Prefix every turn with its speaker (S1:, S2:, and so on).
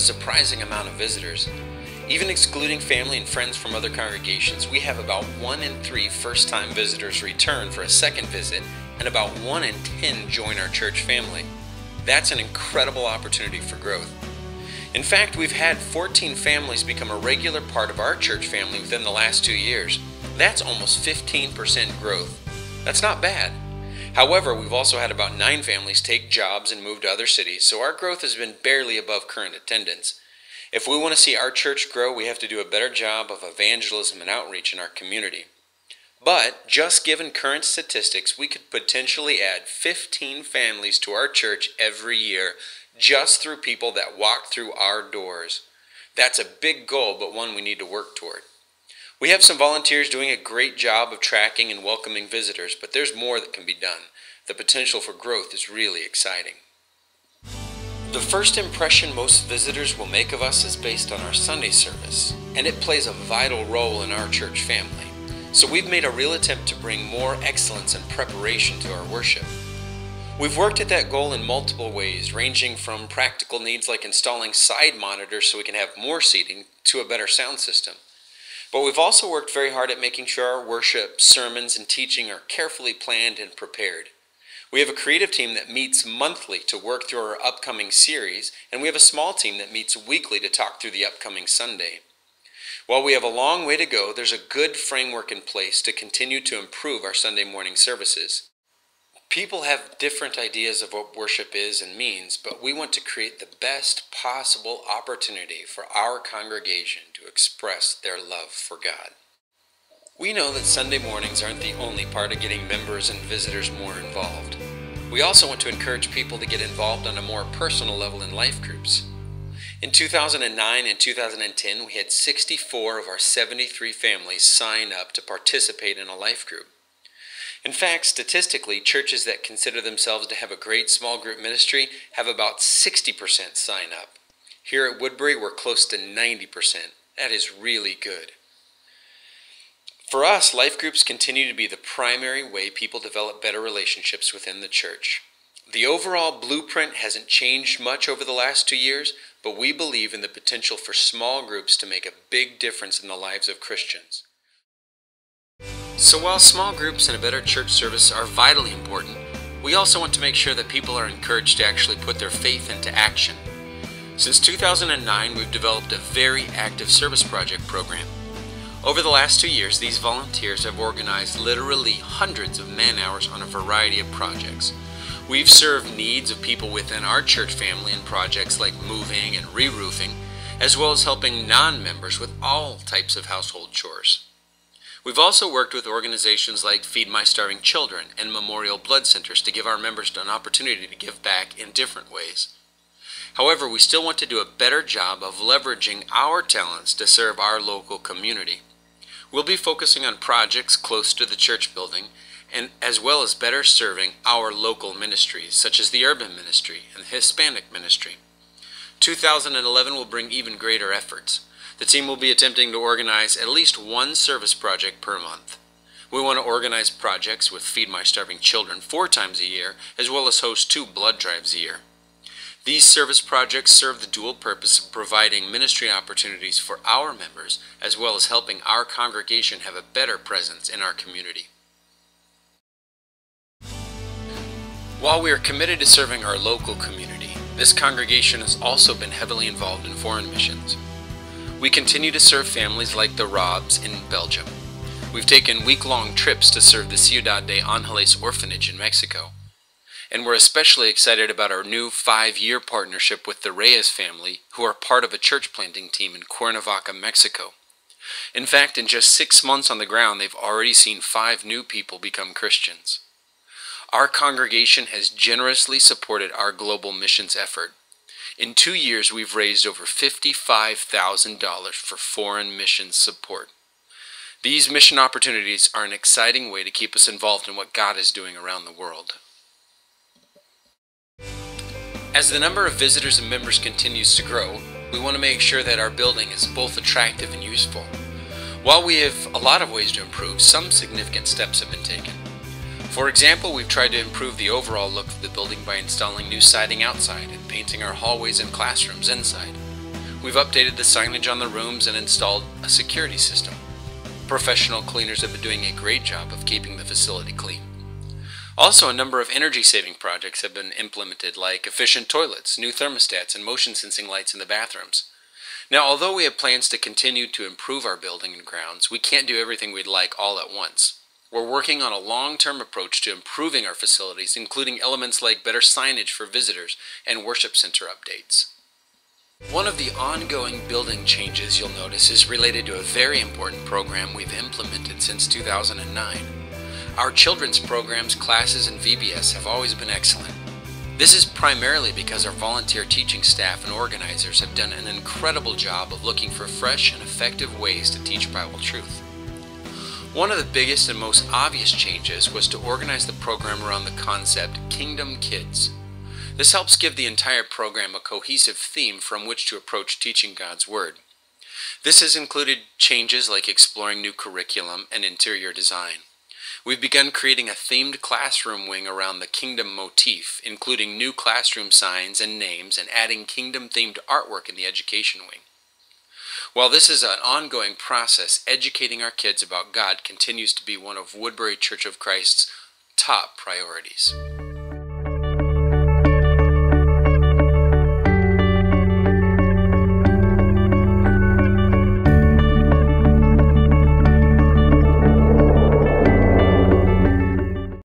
S1: surprising amount of visitors. Even excluding family and friends from other congregations, we have about 1 in 3 first-time visitors return for a second visit, and about 1 in 10 join our church family. That's an incredible opportunity for growth. In fact, we've had 14 families become a regular part of our church family within the last 2 years. That's almost 15% growth. That's not bad. However, we've also had about 9 families take jobs and move to other cities, so our growth has been barely above current attendance. If we want to see our church grow, we have to do a better job of evangelism and outreach in our community. But, just given current statistics, we could potentially add 15 families to our church every year just through people that walk through our doors. That's a big goal, but one we need to work toward. We have some volunteers doing a great job of tracking and welcoming visitors, but there's more that can be done. The potential for growth is really exciting. The first impression most visitors will make of us is based on our Sunday service, and it plays a vital role in our church family. So we've made a real attempt to bring more excellence and preparation to our worship. We've worked at that goal in multiple ways, ranging from practical needs like installing side monitors so we can have more seating to a better sound system. But we've also worked very hard at making sure our worship, sermons, and teaching are carefully planned and prepared. We have a creative team that meets monthly to work through our upcoming series, and we have a small team that meets weekly to talk through the upcoming Sunday. While we have a long way to go, there's a good framework in place to continue to improve our Sunday morning services. People have different ideas of what worship is and means, but we want to create the best possible opportunity for our congregation to express their love for God. We know that Sunday mornings aren't the only part of getting members and visitors more involved. We also want to encourage people to get involved on a more personal level in life groups. In 2009 and 2010, we had 64 of our 73 families sign up to participate in a life group. In fact, statistically, churches that consider themselves to have a great small group ministry have about 60% sign up. Here at Woodbury, we're close to 90%. That is really good. For us, life groups continue to be the primary way people develop better relationships within the church. The overall blueprint hasn't changed much over the last 2 years, but we believe in the potential for small groups to make a big difference in the lives of Christians. So while small groups and a better church service are vitally important, we also want to make sure that people are encouraged to actually put their faith into action. Since 2009, we've developed a very active service project program. Over the last 2 years, these volunteers have organized literally hundreds of man-hours on a variety of projects. We've served needs of people within our church family in projects like moving and re-roofing, as well as helping non-members with all types of household chores. We've also worked with organizations like Feed My Starving Children and Memorial Blood Centers to give our members an opportunity to give back in different ways. However, we still want to do a better job of leveraging our talents to serve our local community. We'll be focusing on projects close to the church building, and as well as better serving our local ministries, such as the Urban Ministry and the Hispanic Ministry. 2011 will bring even greater efforts. The team will be attempting to organize at least one service project per month. We want to organize projects with Feed My Starving Children 4 times a year, as well as host 2 blood drives a year. These service projects serve the dual purpose of providing ministry opportunities for our members, as well as helping our congregation have a better presence in our community. While we are committed to serving our local community, this congregation has also been heavily involved in foreign missions. We continue to serve families like the Robs in Belgium. We've taken week-long trips to serve the Ciudad de Angeles orphanage in Mexico. And we're especially excited about our new 5-year partnership with the Reyes family, who are part of a church planting team in Cuernavaca, Mexico. In fact, in just 6 months on the ground, they've already seen 5 new people become Christians. Our congregation has generously supported our global missions effort. In 2 years, we've raised over $55,000 for foreign missions support. These mission opportunities are an exciting way to keep us involved in what God is doing around the world. As the number of visitors and members continues to grow, we want to make sure that our building is both attractive and useful. While we have a lot of ways to improve, some significant steps have been taken. For example, we've tried to improve the overall look of the building by installing new siding outside and painting our hallways and classrooms inside. We've updated the signage on the rooms and installed a security system. Professional cleaners have been doing a great job of keeping the facility clean. Also, a number of energy-saving projects have been implemented, like efficient toilets, new thermostats, and motion-sensing lights in the bathrooms. Now, although we have plans to continue to improve our building and grounds, we can't do everything we'd like all at once. We're working on a long-term approach to improving our facilities, including elements like better signage for visitors and worship center updates. One of the ongoing building changes you'll notice is related to a very important program we've implemented since 2009. Our children's programs, classes, and VBS have always been excellent. This is primarily because our volunteer teaching staff and organizers have done an incredible job of looking for fresh and effective ways to teach Bible truth. One of the biggest and most obvious changes was to organize the program around the concept Kingdom Kids. This helps give the entire program a cohesive theme from which to approach teaching God's Word. This has included changes like exploring new curriculum and interior design. We've begun creating a themed classroom wing around the kingdom motif, including new classroom signs and names, and adding kingdom-themed artwork in the education wing. While this is an ongoing process, educating our kids about God continues to be one of Woodbury Church of Christ's top priorities.